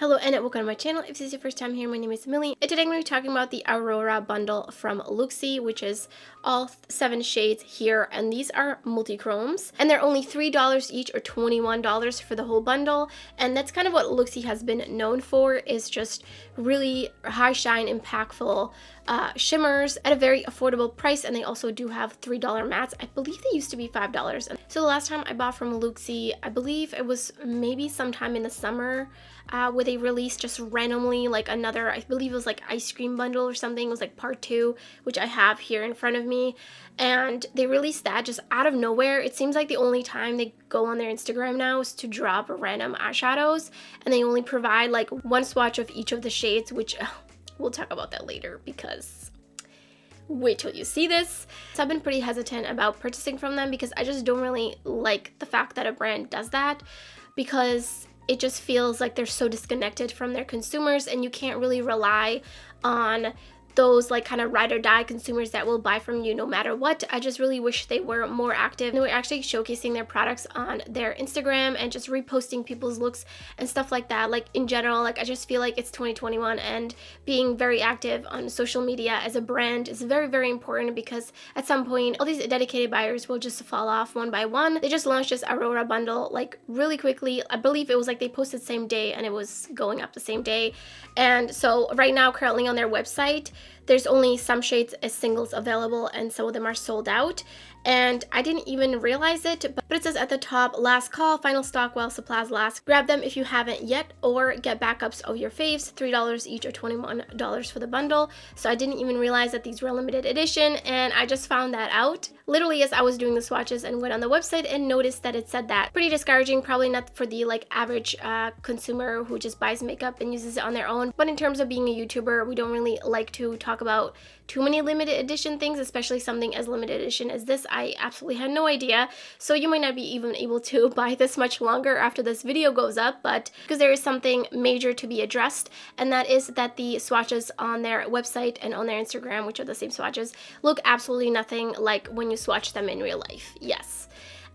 Hello and welcome to my channel. If this is your first time here, my name is Millie, and today I'm going to be talking about the Aurora bundle from Looxi, which is all 7 shades here, and these are multi-chromes, and they're only $3 each or $21 for the whole bundle, and that's kind of what Looxi has been known for, is just really high shine, impactful shimmers at a very affordable price, and they also do have $3 mattes. I believe they used to be $5. So the last time I bought from Looxi, I believe it was maybe sometime in the summer, where they released just randomly like another, I believe it was like ice cream bundle or something. It was like part 2, which I have here in front of me, and they released that just out of nowhere. It seems like the only time they go on their Instagram now is to drop random eyeshadows, and they only provide like one swatch of each of the shades, which we'll talk about that later because wait till you see this. So I've been pretty hesitant about purchasing from them because I just don't really like the fact that a brand does that, because it just feels like they're so disconnected from their consumers, and you can't really rely on those like kind of ride or die consumers that will buy from you no matter what. I just really wish they were more active. They were actually showcasing their products on their Instagram and just reposting people's looks and stuff like that. Like in general, like I just feel like it's 2021, and being very active on social media as a brand is very, very important, because at some point all these dedicated buyers will just fall off one by one. They just launched this Aurora bundle like really quickly. I believe it was like they posted same day and it was going up the same day. And so right now, currently on their website, there's only some shades as singles available, and some of them are sold out. And I didn't even realize it, but it says at the top, last call, final stock while supplies last. Grab them if you haven't yet, or get backups of your faves, $3 each or $21 for the bundle. So I didn't even realize that these were limited edition, and I just found that out literally as I was doing the swatches and went on the website and noticed that it said that. Pretty discouraging, probably not for the like average consumer who just buys makeup and uses it on their own. But in terms of being a YouTuber, we don't really like to talk about too many limited edition things, especially something as limited edition as this. I absolutely had no idea, so you might not be even able to buy this much longer after this video goes up, but because there is something major to be addressed, and that is that the swatches on their website and on their Instagram, which are the same swatches, look absolutely nothing like when you swatch them in real life. Yes.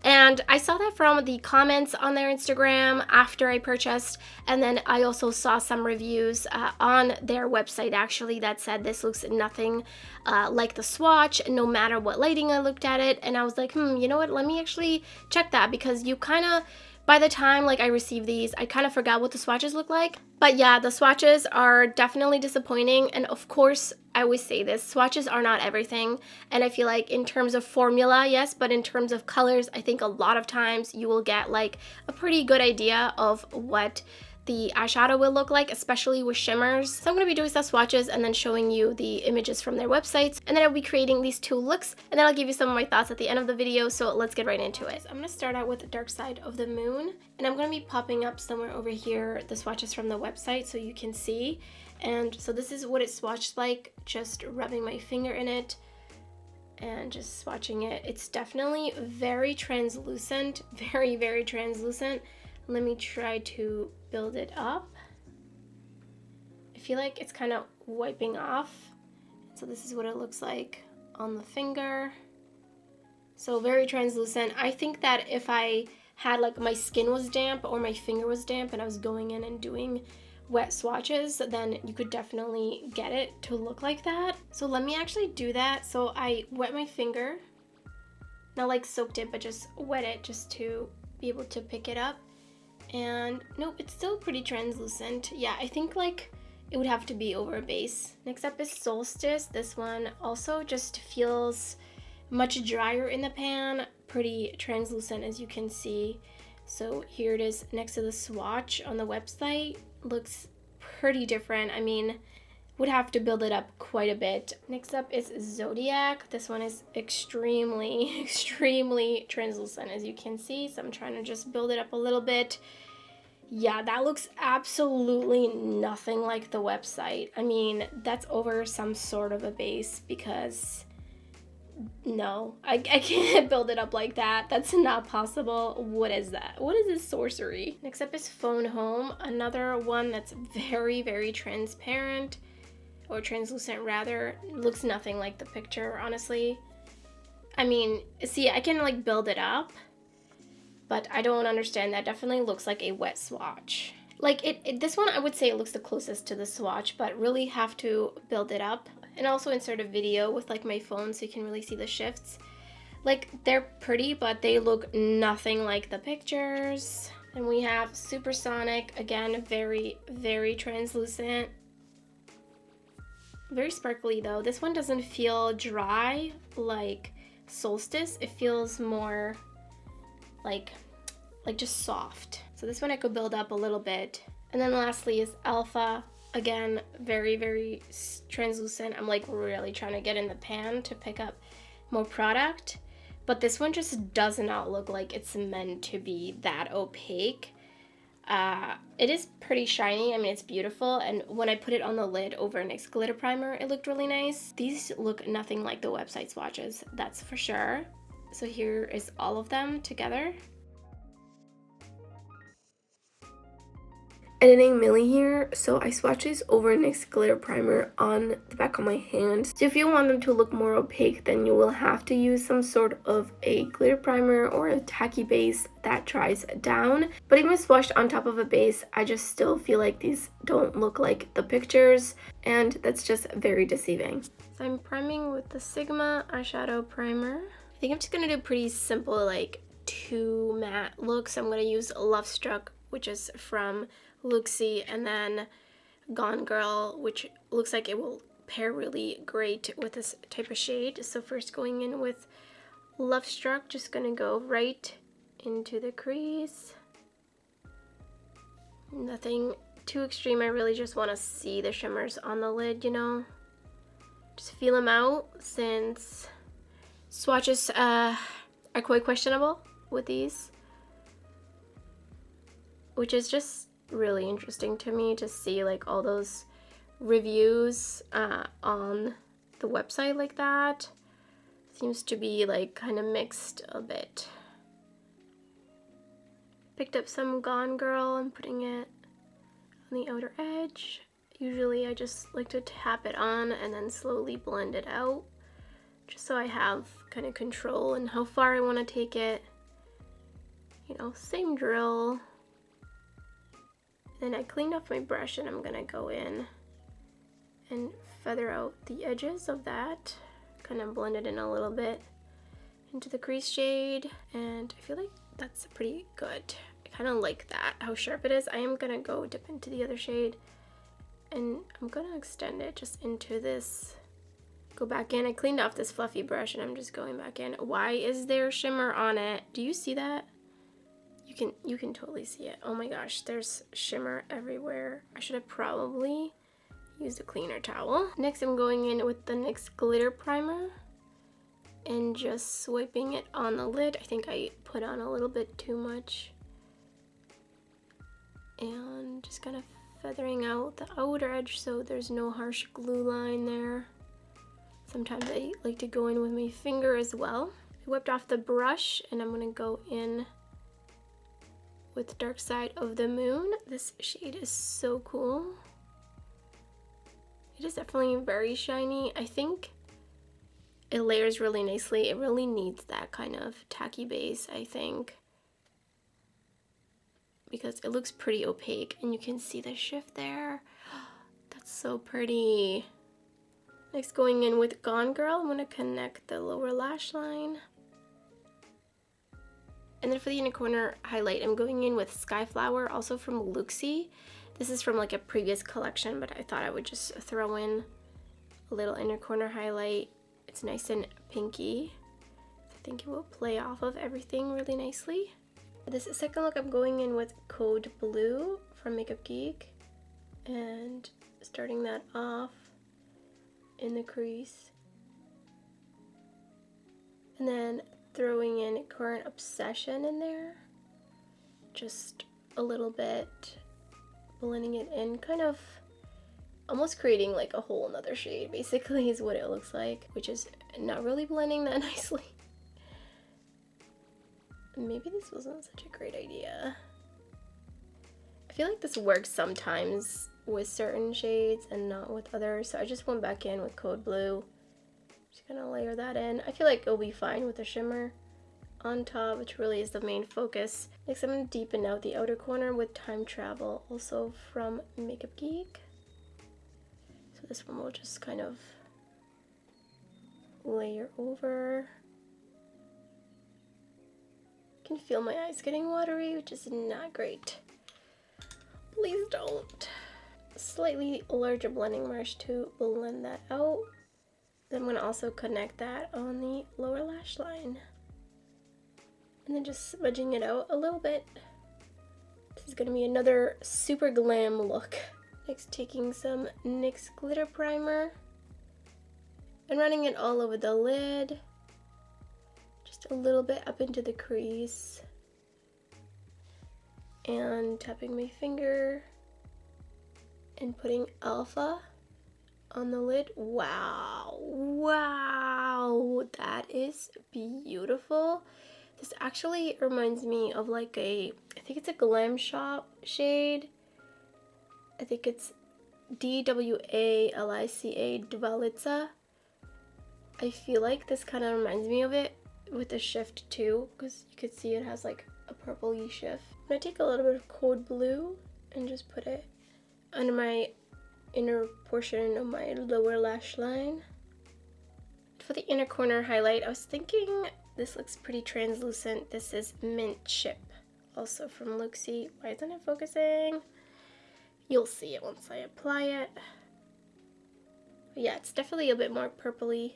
And I saw that from the comments on their Instagram after I purchased, and then I also saw some reviews on their website actually that said this looks nothing like the swatch, no matter what lighting I looked at it. And I was like, you know what, let me actually check that, because you kind of, by the time like I received these, I kind of forgot what the swatches look like. But yeah, the swatches are definitely disappointing, and of course, I always say this, swatches are not everything, and I feel like in terms of formula, yes, but in terms of colors, I think a lot of times you will get like a pretty good idea of what the eyeshadow will look like, especially with shimmers. So I'm going to be doing some swatches and then showing you the images from their websites, and then I'll be creating these 2 looks, and then I'll give you some of my thoughts at the end of the video, so let's get right into it. So I'm going to start out with the Dark Side of the Moon, and I'm going to be popping up somewhere over here the swatches from the website so you can see. And so this is what it swatched like, just rubbing my finger in it and just swatching it. It's definitely very translucent, very, very translucent. Let me try to build it up. I feel like it's kind of wiping off. So this is what it looks like on the finger. So very translucent. I think that if I had like my skin was damp or my finger was damp and I was going in and doing wet swatches, then you could definitely get it to look like that. So let me actually do that. So I wet my finger, not like soaked it, but just wet it just to be able to pick it up. And nope, it's still pretty translucent. Yeah, I think like it would have to be over a base. Next up is Solstice. This one also just feels much drier in the pan, pretty translucent as you can see. So here it is next to the swatch on the website. Looks pretty different. I mean, would have to build it up quite a bit. Next up is Zodiac. This one is extremely, extremely translucent as you can see. So I'm trying to just build it up a little bit. Yeah, that looks absolutely nothing like the website. I mean, that's over some sort of a base, because no, I can't build it up like that. That's not possible. What is that? What is this sorcery? Next up is Phone Home. Another one that's very, very transparent. Or translucent rather. Looks nothing like the picture, honestly. I mean, see, I can like build it up, but I don't understand. That definitely looks like a wet swatch. Like this one I would say it looks the closest to the swatch, but really have to build it up. And also insert a video with like my phone so you can really see the shifts. Like they're pretty, but they look nothing like the pictures. And we have Supersonic, again, very, very translucent. Very sparkly though. This one doesn't feel dry like Solstice. It feels more like just soft. So this one I could build up a little bit. And then lastly is Alpha. Again, very, very translucent. I'm like really trying to get in the pan to pick up more product. But this one just does not look like it's meant to be that opaque. It is pretty shiny. I mean, it's beautiful. And when I put it on the lid over NYX glitter primer, it looked really nice. These look nothing like the website swatches, that's for sure. So here is all of them together. Editing Millie here. So I swatched these over NYX glitter primer on the back of my hand. So if you want them to look more opaque, then you will have to use some sort of a glitter primer or a tacky base that dries down. But even swatched on top of a base, I just still feel like these don't look like the pictures, and that's just very deceiving. So I'm priming with the Sigma eyeshadow primer. I think I'm just gonna do pretty simple, like 2 matte looks. I'm gonna use Love Struck, which is from Looxi, and then Gone Girl, which looks like it will pair really great with this type of shade. So first going in with Love Struck, just gonna go right into the crease. Nothing too extreme. I really just want to see the shimmers on the lid, you know. Just feel them out, since swatches are quite questionable with these, which is just really interesting to me to see like all those reviews on the website like that. Seems to be like kind of mixed a bit. Picked up some Gone Girl and putting it on the outer edge. Usually I just like to tap it on and then slowly blend it out, just so I have kind of control and how far I want to take it. You know, same drill. Then I cleaned off my brush and I'm gonna go in and feather out the edges of that. Kind of blend it in a little bit into the crease shade, and I feel like that's pretty good. I kind of like that, how sharp it is. I am gonna go dip into the other shade and I'm gonna extend it just into this. Go back in. I cleaned off this fluffy brush and I'm just going back in. Why is there shimmer on it? Do you see that? You can totally see it. Oh my gosh, there's shimmer everywhere. I should have probably used a cleaner towel. Next, I'm going in with the NYX glitter primer and just swiping it on the lid. I think I put on a little bit too much. And just kind of feathering out the outer edge so there's no harsh glue line there. Sometimes I like to go in with my finger as well. I whipped off the brush and I'm gonna go in with Dark Side of the Moon. This shade is so cool. It is definitely very shiny. I think it layers really nicely. It really needs that kind of tacky base, I think, because it looks pretty opaque and you can see the shift there. That's so pretty. Next, going in with Gone Girl, I'm gonna connect the lower lash line. And then for the inner corner highlight, I'm going in with Skyflower, also from Looxi. This is from like a previous collection, but I thought I would just throw in a little inner corner highlight. It's nice and pinky. I think it will play off of everything really nicely. This second look, I'm going in with Code Blue from Makeup Geek and starting that off in the crease. And then throwing in Current Obsession in there, just a little bit, blending it in, kind of almost creating like a whole nother shade basically is what it looks like, which is not really blending that nicely. Maybe this wasn't such a great idea. I feel like this works sometimes with certain shades and not with others, so I just went back in with Code Blue. Just gonna layer that in. I feel like it'll be fine with the shimmer. on top, which really is the main focus. Next, I'm going to deepen out the outer corner with Time Travel, also from Makeup Geek. So this one will just kind of layer over. I can feel my eyes getting watery, which is not great. Please don't. Slightly larger blending brush to blend that out. Then I'm going to also connect that on the lower lash line. And then just smudging it out a little bit. This is going to be another super glam look. Next, taking some NYX glitter primer and running it all over the lid. Just a little bit up into the crease. And tapping my finger and putting Alpha on the lid. Wow, wow, that is beautiful. This actually reminds me of like I think it's a Glam Shop shade. I think it's DWALICA Dwalitza. I feel like this kind of reminds me of it with the shift too, because you could see it has like a purpley shift. I'm gonna take a little bit of Code Blue and just put it under my inner portion of my lower lash line. For the inner corner highlight, I was thinking this looks pretty translucent. This is Mint Chip, also from Looxi. Why isn't it focusing? You'll see it once I apply it. But yeah, it's definitely a bit more purpley.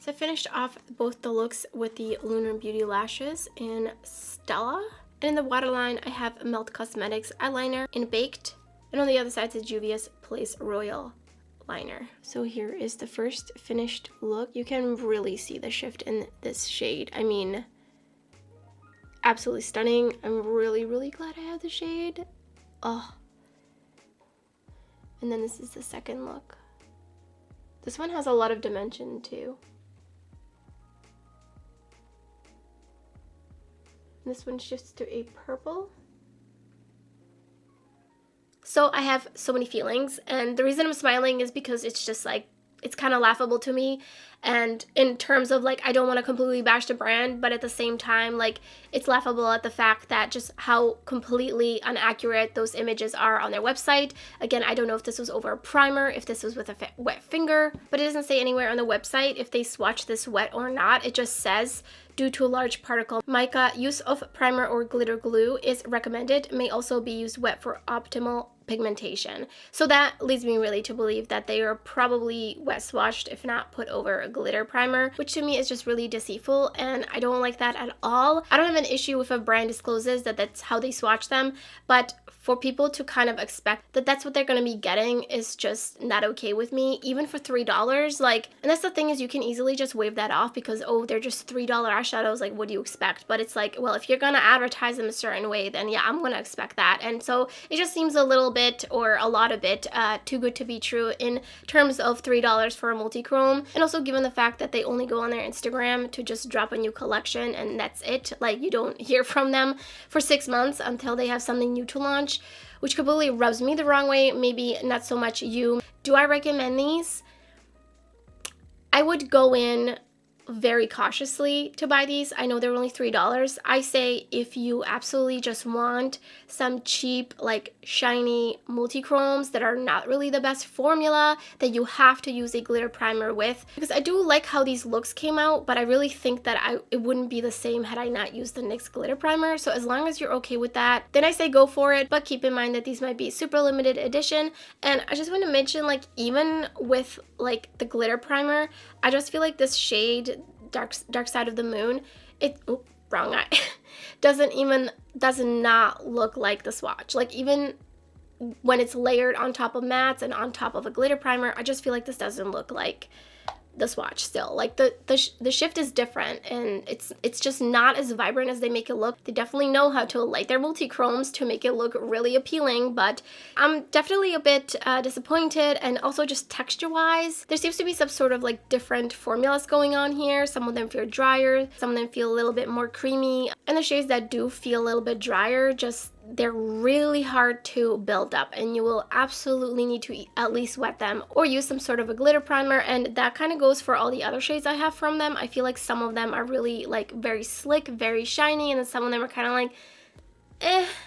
So I finished off both the looks with the Lunar Beauty lashes in Stella. And in the waterline, I have Melt Cosmetics eyeliner in Baked. And on the other side is Juvia's Place Royal liner. So here is the first finished look. You can really see the shift in this shade. I mean, absolutely stunning. I'm really, really glad I have the shade. Oh. And then this is the second look. This one has a lot of dimension too. This one shifts to a purple. So I have so many feelings, and the reason I'm smiling is because it's just like, it's kind of laughable to me. And in terms of like, I don't want to completely bash the brand, but at the same time, like, it's laughable at the fact that just how completely inaccurate those images are on their website. Again, I don't know if this was over a primer, if this was with a wet finger, but it doesn't say anywhere on the website if they swatch this wet or not. It just says, due to a large particle mica, use of primer or glitter glue is recommended. May also be used wet for optimal pigmentation. So that leads me really to believe that they are probably wet swatched, if not put over a glitter primer, which to me is just really deceitful, and I don't like that at all. I don't have an issue if a brand discloses that that's how they swatch them, but for people to kind of expect that that's what they're going to be getting is just not okay with me, even for $3. Like, and that's the thing, is you can easily just wave that off because, oh, they're just $3 eyeshadows, like, what do you expect? But it's like, well, if you're going to advertise them a certain way, then yeah, I'm going to expect that. And so it just seems a little bit, or a lot of it, too good to be true in terms of $3 for a multi-chrome. And also given the fact that they only go on their Instagram to just drop a new collection and that's it. Like, you don't hear from them for 6 months until they have something new to launch, which completely rubs me the wrong way. Maybe not so much you. Do I recommend these? I would go in very cautiously to buy these. I know they're only $3. I say if you absolutely just want some cheap, like, shiny multi-chromes that are not really the best formula, that you have to use a glitter primer with, because I do like how these looks came out, but I really think that it wouldn't be the same had I not used the NYX glitter primer. So as long as you're okay with that, then I say go for it, but keep in mind that these might be super limited edition. And I just want to mention, like, even with like the glitter primer, I just feel like this shade Dark Side of the Moon, wrong eye, does not look like the swatch. Like, even when it's layered on top of mattes and on top of a glitter primer, I just feel like this doesn't look like the swatch still. Like, the shift is different, and it's just not as vibrant as they make it look. They definitely know how to light their multi-chromes to make it look really appealing, but I'm definitely a bit disappointed. And also just texture-wise, there seems to be some sort of like different formulas going on here. Some of them feel drier, some of them feel a little bit more creamy, and the shades that do feel a little bit drier just they're really hard to build up, and you will absolutely need to at least wet them or use some sort of a glitter primer. And that kind of goes for all the other shades I have from them. I feel like some of them are really like very slick, very shiny, and then some of them are kind of like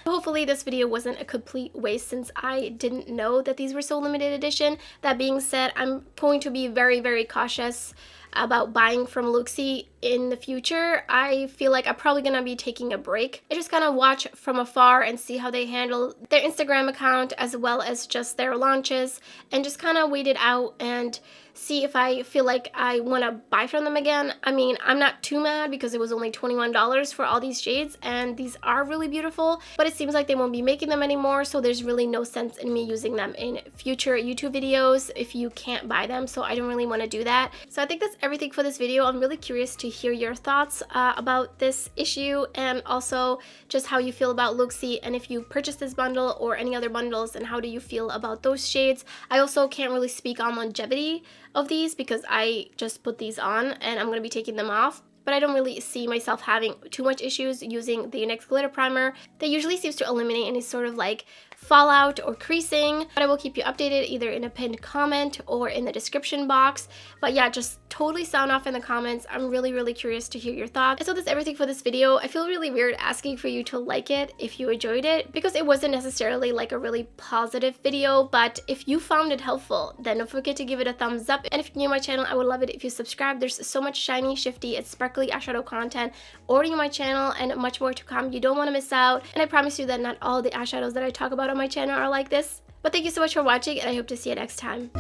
Hopefully this video wasn't a complete waste since I didn't know that these were so limited edition. That being said, I'm going to be very, very cautious about buying from Looxi in the future. I feel like I'm probably gonna be taking a break. I just kind of watch from afar and see how they handle their Instagram account as well as just their launches, and just kind of wait it out and see if I feel like I want to buy from them again. I mean, I'm not too mad because it was only $21 for all these shades, and these are really beautiful, but it seems like they won't be making them anymore, so there's really no sense in me using them in future YouTube videos if you can't buy them, so I don't really want to do that. So I think that's everything for this video. I'm really curious to hear your thoughts about this issue, and also just how you feel about Looxi, and if you purchased this bundle or any other bundles, and how do you feel about those shades. I also can't really speak on longevity of these because I just put these on and I'm going to be taking them off, but I don't really see myself having too much issues using the NYX glitter primer. That usually seems to eliminate any sort of like fallout or creasing, but I will keep you updated either in a pinned comment or in the description box. But yeah, just totally sound off in the comments. I'm really, really curious to hear your thoughts. And so that's everything for this video. I feel really weird asking for you to like it if you enjoyed it, because it wasn't necessarily like a really positive video, but if you found it helpful, then don't forget to give it a thumbs up. And if you're new to my channel, I would love it if you subscribe. There's so much shiny, shifty, and sparkly eyeshadow content already on my channel, and much more to come. You don't want to miss out, and I promise you that not all the eyeshadows that I talk about on my channel are like this. But thank you so much for watching, and I hope to see you next time.